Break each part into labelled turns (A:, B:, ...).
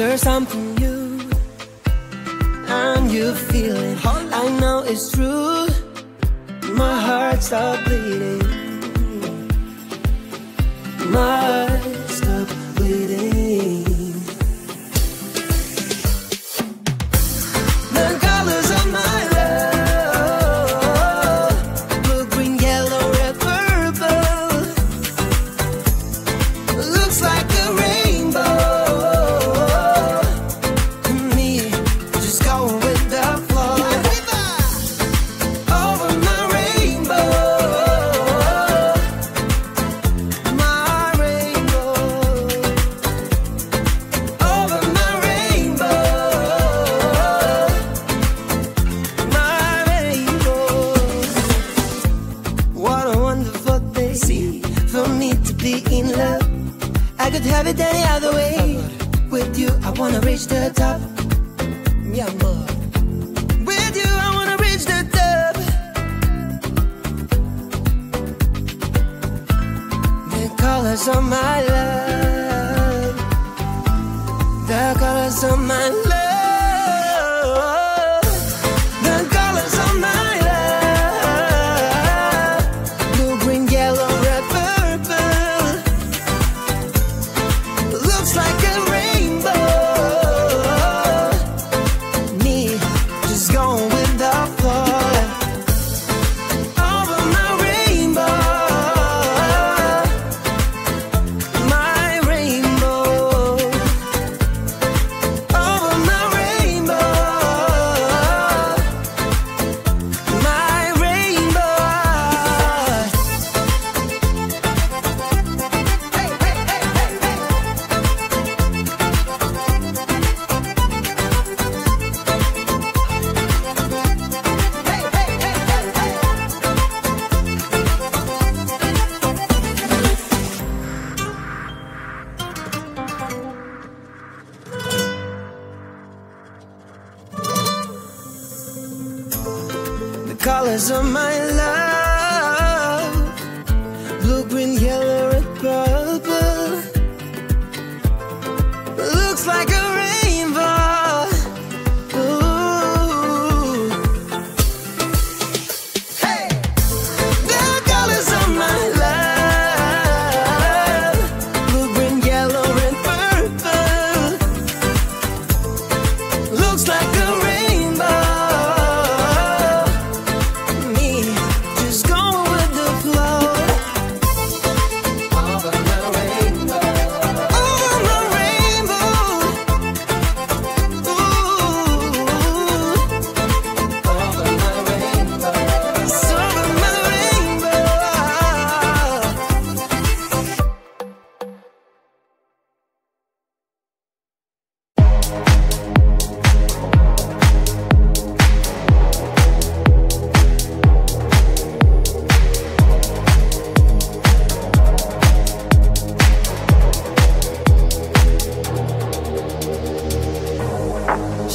A: There's something new, and you feel it. I know it's true. My heart stopped bleeding. My heart stopped bleeding. The colors of my love, blue, green, yellow, red, purple. Looks like a rainbow. I could have it any other way. With you, I wanna reach the top. Yeah, more. With you, I wanna reach the top. The colors of my love. The colors of my love. The colors of my love. Blue, green, yellow, red, purple. Looks like a rainbow. Me, just going with the flow. Over my rainbow. My rainbow. Over my rainbow. My rainbow. Hey, hey, hey, hey, hey. The colors of my love, blue, green, yellow, red, purple. Looks like a rainbow. Ooh. Hey, the colors of my love, blue, green, yellow, red, purple. Looks like a rainbow. Me, just going with the flow. Over my rainbow. Over my rainbow. Ooh. Over my rainbow. It's over my rainbow.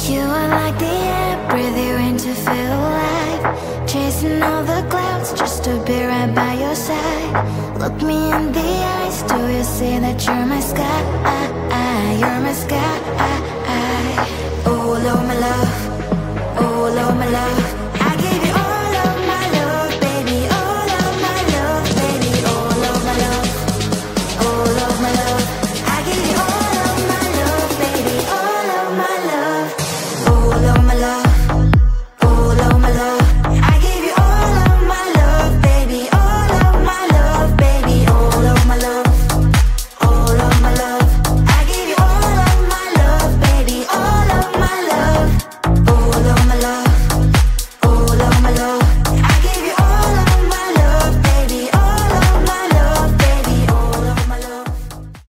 B: You are like the air, breathe you in to feel alive. Chasing all the clouds just to be right by your side. Look me in the eyes, do you see that you're my sky? You're my sky.